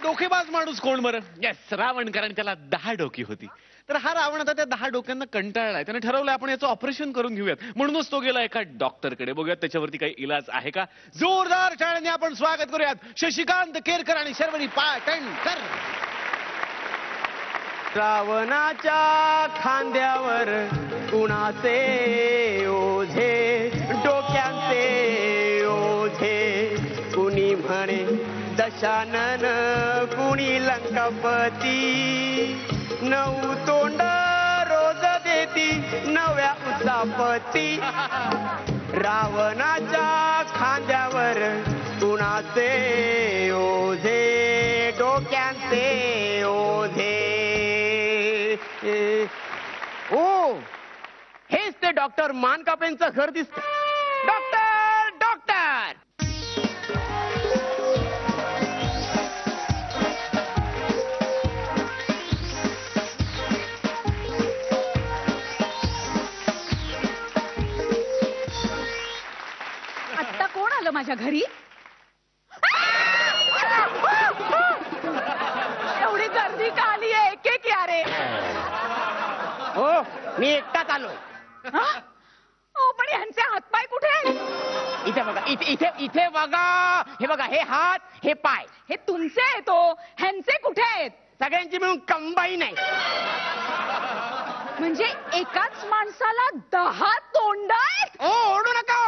डोकेबाज माणूस कोण बरं? येस, रावण, कारण त्याला 10 डोकी होती. तर हा रावण आता त्या 10 डोक्यांना कंटाळलाय. त्याने ठरवलं आपण याचं ऑपरेशन करून घेऊयात. म्हणूनच तो गेला एका डॉक्टरकडे. बघूयात त्याच्यावरती काही इलाज आहे का. जोरदार टाळ्यांनी आपण स्वागत करूयात शशिकांत केरकर आणि शर्वरी पाटणकर. रावणाच्या खांद्यावर कुणाचे ओझे, डोक्यांचे ओझे. कुणी म्हणे दशानन, कुणी लंकापती. 9 तोंड रोज देती नव्या उचापती. रावणाच्या खांद्यावर कुणाचे ओझे, डोक्यांचे ओझे. ओ, हेच ते डॉक्टर मानकापेंचं घर दिसतं. Doctor, doctor. आता कोण आलं माझ्या घरी? एवढी गर्दी का आली आहे? एक या रे. हो, मी एकटाच आलोय. हो, पण यांचे हातपाय कुठे आहेत? इथे बघा, इथे इथे बघा. हे बघा, हे हात, हे पाय. हे तुमचे आहेत हो. ह्यांचे कुठे आहेत? सगळ्यांची मिळून कंबाईन आहे. म्हणजे एकाच माणसाला 10 तोंड आहेत? ओ, ओरडू नका.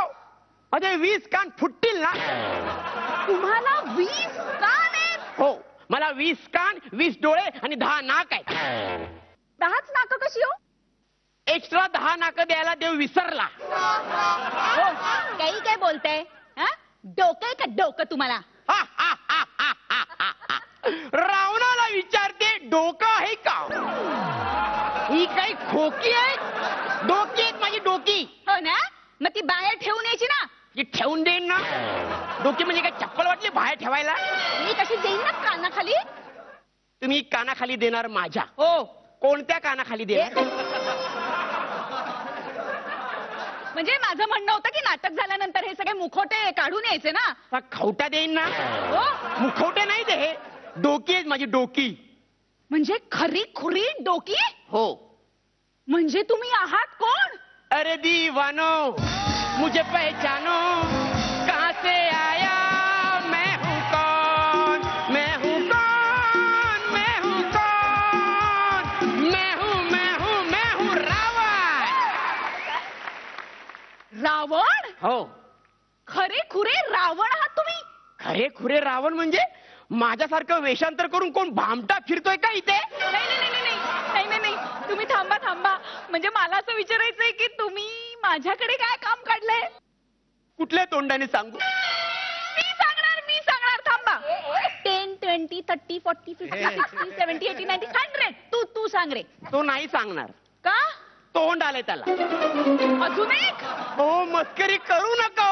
म्हणजे 20 कान फुटतील ना. तुम्हाला 20 कान आहेत? हो, मला 20 कान, 20 डोळे आणि 10 नाक आहेत. 10च नाक कशी हो? एक्स्ट्रा 10 नाक द्यायला देव विसरला. हो, काही काय बोलताय? डोकं आहे का डोकं तुम्हाला? रावणाला विचारते डोकं आहे का? ही काही खोकी आहे? डोकी आहेत माझी, डोकी. हो ना, मग ती बाहेर ठेवून यायची ना. ही ठेवून देईन ना. डोकी म्हणजे काय चप्पल वाटली बाहेर ठेवायला? मी कशी देईन ना कानाखाली. तुम्ही कानाखाली देणार माझ्या? हो. कोणत्या कानाखाली देणार? म्हणजे माझं म्हणणं होतं की नाटक झाल्यानंतर हे सगळे मुखोटे काढून यायचे ना. खवटा देईन ना. हो, मुखवटे नाही ते, डोकी आहेत माझी, डोकी. म्हणजे खरी खुरी डोकी? हो. म्हणजे तुम्ही आहात कोण? अरे दीवानो, मुझे पहचानो, कहां से आया, मैं हूं कौन, मैं हूं कौन, मैं हूं कौन, मैं हूं रावण. रावण? हो. खरे खुरे रावण आहात तुम्ही? खरे खुरे रावण म्हणजे माझ्यासारखं वेषांतर करून कोण भामटा फिरतोय का इथे? नाही नाही नाही नाही नाही नाही नाही, तुम्ही थांबा थांबा. म्हणजे मला असं विचारायचंय की तुम्ही माझ्याकडे काय काम काढलंय? कुठल्या तोंडाने सांगू? मी सांगणार. थांबा. 10, 20, 30, 40, 50, 60, 70, 80, 90, 100. तू सांग रे. तो नाही सांगणार. का? तोंड आलंय त्याला. अजून एक? हो, मस्करी करू नका.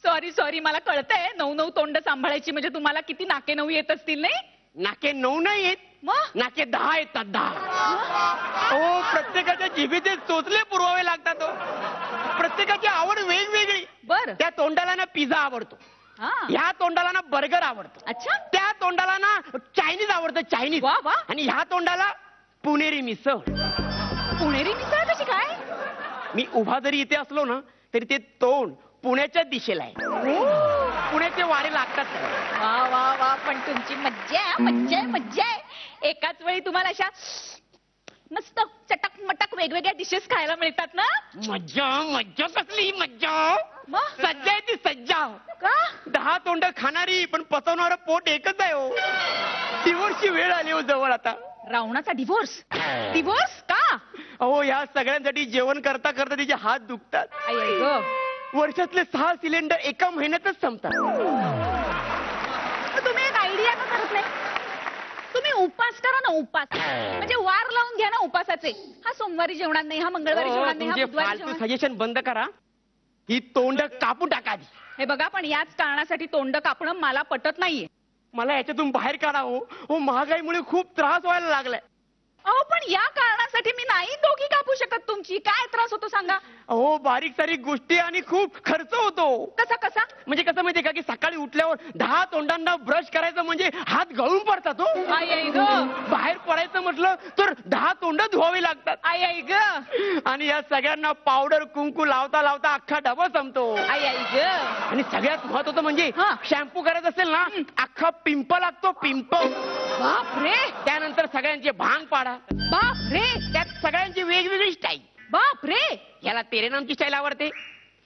सॉरी, मला कळतंय 9 तोंड सांभाळायची म्हणजे तुम्हाला किती नाके 9 येत असतील नाही? नाके 9 नाही येत, मग नाके 10 येतात. 10. हो, प्रत्येकाच्या जिभेचे चोचले पुरवावे लागतात. प्रत्येकाची आवड वेगवेगळी. बर. त्या तोंडाला ना पिझ्झा आवडतो, ह्या तोंडाला ना बर्गर आवडतो. अच्छा. त्या तोंडाला ना चायनीज आवडतं, चायनीज. वा वा. आणि ह्या तोंडाला पुणेरी मिसळ. पुणेरी मिसळ कशी काय? मी उभा जरी इथे असलो ना तरी ते तोंड पुण्याच्या दिशेला आहे. पुण्याचे वारे लागतात. वा वा वा, पण तुमची मज्जा आहे. एकाच वेळी तुम्हाला अशा मस्त चटक मटक वेगवेगळ्या डिशेस खायला मिळतात ना. मज्जा कसली मज्जा? मग? सज्जा आहे ती, सज्जा. का? 10 तोंड खाणारी पण पचवणारं पोट एकच आहे हो. डिवोर्सची वेळ आली हो जवळ आता. रावणाचा डिवोर्स? डिवोर्स का? अहो, ह्या सगळ्यांसाठी जेवण करता करता तिचे हात दुखतात. आई ग. वर्षातले 6 सिलेंडर एका महिन्यातच संपतात. तुम्ही एक आयडिया का करत नाही? तुम्ही उपास करा ना, उपास. म्हणजे वार लावून घ्या ना उपासाचे. हा सोमवारी जेवणार नाही, हा मंगळवारी जेवणार नाही, हा बुधवारी जेवणार नाही. सजेशन बंद करा. ही तोंड कापून टाका. हे बघा, पण याच कारणासाठी तोंड कापणं मला पटत नाहीये. मला याच्यातून बाहेर काढा हो. महागाईमुळे खूप त्रास व्हायला लागलाय. अहो पण या कारणासाठी मी नाही डोकी कापू शकत तुमची. काय त्रास होतो सांगा. अहो बारीक सारीक गोष्टी आणि खूप खर्च होतो. कसा कसा? म्हणजे कसं माहितीये का की सकाळी उठल्यावर 10 तोंडांना ब्रश करायचं म्हणजे हात गळून पडतात हो. आई आई ग. बाहेर पडायचं म्हटलं तर 10 तोंड धुवावी लागतात. आई आई ग. आणि या सगळ्यांना पावडर कुंकू लावता लावता अख्खा डबा संपतो. आई आई ग. आणि सगळ्यात महत्वाचं म्हणजे हा. शॅम्पू करायचं असेल ना अख्खा पिंप लागतो पिंप. बाप रे. त्यानंतर सगळ्यांचे भांग पाडा. बाप रे. त्यात सगळ्यांची वेगवेगळी स्टाईल. बाप रे. याला तेरेनामची स्टाईल आवडते,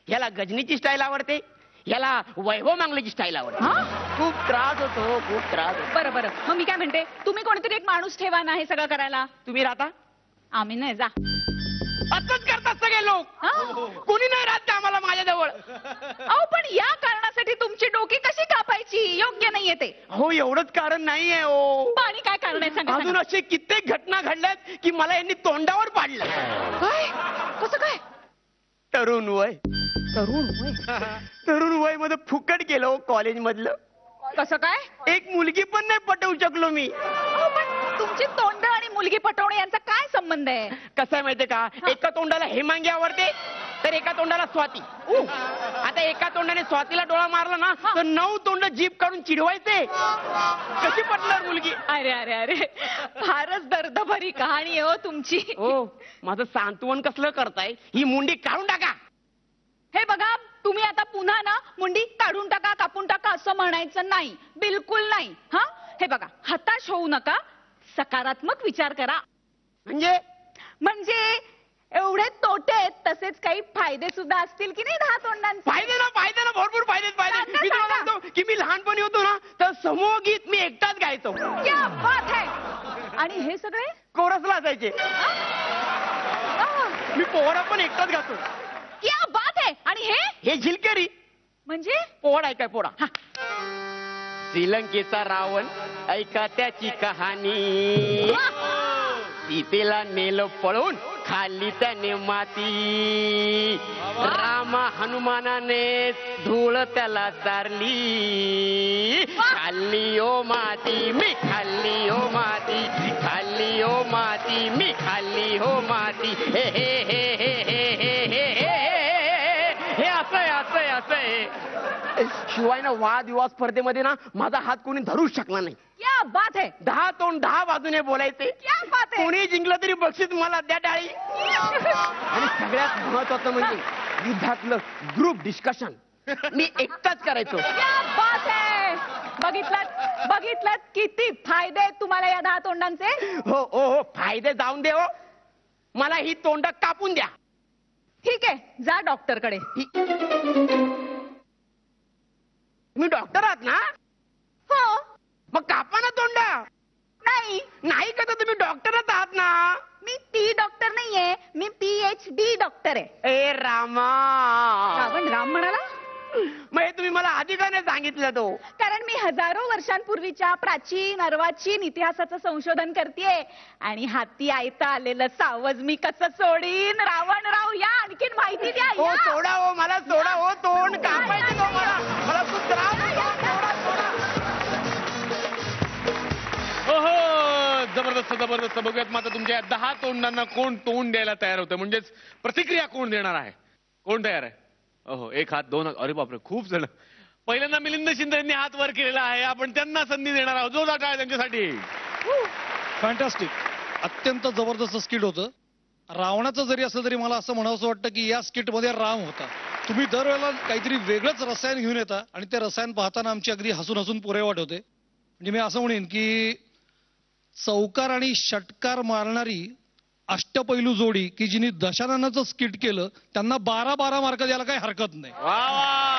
याला गजनीची स्टाईल आवडते, याला वैभव मांगलेची स्टाईल आवडते. हा? खूप त्रास होतो, खूप त्रास होतो. बरं बरं, मग मी काय म्हणते, तुम्ही कोणीतरी एक माणूस ठेवा ना हे सगळं करायला. तुम्ही राहता? आम्ही नाही. जा. असंच करतात सगळे लोक. हा? कोणी नाही राहत आम्हाला माझ्याजवळ. अहो पण या कारणासाठी तुमची डोकी कशी कापायची? योग्य नाहीये ते. हो एवढंच कारण नाहीये हो. आणि काय कारण आहे सांगा. अजून अशी कित्येक घटना घडल्यात की मला यांनी तोंडावर पाडलं. काय? कसं काय? तरुण वय. तरुण वय. तरुण वय मध्ये फुकट गेलो कॉलेज मधलं. कसं काय? एक मुलगी पण नाही पटवू शकलो मी. अहो पण तुमची तोंड आणि मुलगी पटवणे यांचा काय संबंध आहे? कसं आहे माहितीये का, एका तोंडाला हेमांगी आवडते तर एका तोंडाला स्वाती. आता एका तोंडाने स्वातीला डोळा मारला ना तर 9 तोंड जीभ काढून चिडवायचे. कशी पटणार मुलगी? अरे अरे अरे, फारच दर्दभरी कहाणी आहे हो तुमची. हो माझं सांत्वन कसलं करताय, ही मुंडी काढून टाका. हे बघा, तुम्ही आता पुन्हा ना मुंडी काढून टाका, कापून टाका असं म्हणायचं नाही, बिलकुल नाही. हा, हे बघा, हताश होऊ नका, सकारात्मक विचार करा. म्हणजे एवढे तोटे आहेत तसेच काही फायदे सुद्धा असतील की नाही 10 तोंडांचे. फायदे ना भरपूर फायदे. सांगा, मी तुम्हाला सांगा. सांगतो की मी लहानपणी होतो ना तर समूह गीत मी एकटाच गायचो. क्या बात है. आणि हे सगळे कोरसला असायचे. मी पोहरा पण एकटाच गातो. क्या बात है. आणि हे झिलकेरी म्हणजे पोहडा आहे काय पोहडा. श्रीलंकेचा रावण ऐका त्याची कहाणी. सीतेला नेलं पळून खाल्ली त्याने माती. रामा हनुमानाने धूळ त्याला चारली. खाल्ली ओ माती मी खाल्ली ओ माती. खाल्ली ओ माती मी खाल्ली हो माती. हे हे हे हे हे हे हे हे असं आहे असं आहे. शिवाय ना वादविवाद स्पर्धेमध्ये ना माझा हात कोणी धरूच शकला नाही. क्या बात है. 10 तोंड 10 बाजूने बोलायचे. क्या बात है. कोणी जिंकलं तरी बक्षीस मला द्या डाळी. आणि सगळ्यात महत्वाचं म्हणजे युद्धातलं ग्रुप डिस्कशन मी एकटाच करायचो. क्या बात है. बघितलं किती फायदे आहेत तुम्हाला या 10 तोंडांचे. हो हो हो, फायदे जाऊन दे हो, मला ही तोंड कापून द्या. ठीक आहे, जा डॉक्टरकडे. तुम्ही डॉक्टर आहात ना? हो. मग कापा ना तोंड. नाही का, तर तुम्ही डॉक्टरच आहात ना? मी ती डॉक्टर नाहीये, मी PhD डॉक्टर आहे. ए रामा. रावण राम म्हणाला. मग हे तुम्ही मला आधी का नाही सांगितलं तो? कारण मी हजारो वर्षांपूर्वीच्या प्राचीन अर्वाचीन इतिहासाचं संशोधन करतेय आणि हाती आयता आलेलं सावज मी कसं सोडीन. रावणराव या, आणखीन माहिती द्या. हो सोडा हो, मला सोडा हो, तोंड कापायचं हो मला खूप त्रास होतो. हो, जबरदस्त. बघूयात मात्र तुमच्या 10 तोंडांना कोण तोंड द्यायला तयार होतं, म्हणजेच प्रतिक्रिया कोण देणार आहे. कोण तयार आहे? ओहो, 1 हात 2 हात. अरे बापरे, खूप जण. पहिल्यांदा मिलिंद शिंदे यांनी हात वर केलेला आहे. आपण त्यांना संधी देणार आहोत. जोरदार टाळ्या त्यांच्यासाठी. फॅन्टॅस्टिक. अत्यंत जबरदस्त स्किट होतं. रावणाचं जरी असलं तरी मला असं म्हणावंसं वाटतं की या स्किटमध्ये राम होता. तुम्ही दरवेळेला काहीतरी वेगळंच रसायन घेऊन येता आणि ते रसायन पाहताना आमची अगदी हसून हसून पुरे वाट होते. म्हणजे मी असं म्हणेन की चौकार आणि षटकार मारणारी अष्टपैलू जोडी की जिने दशाननाचं स्किट केलं त्यांना 12 मार्क द्यायला काही हरकत नाही. वा वा.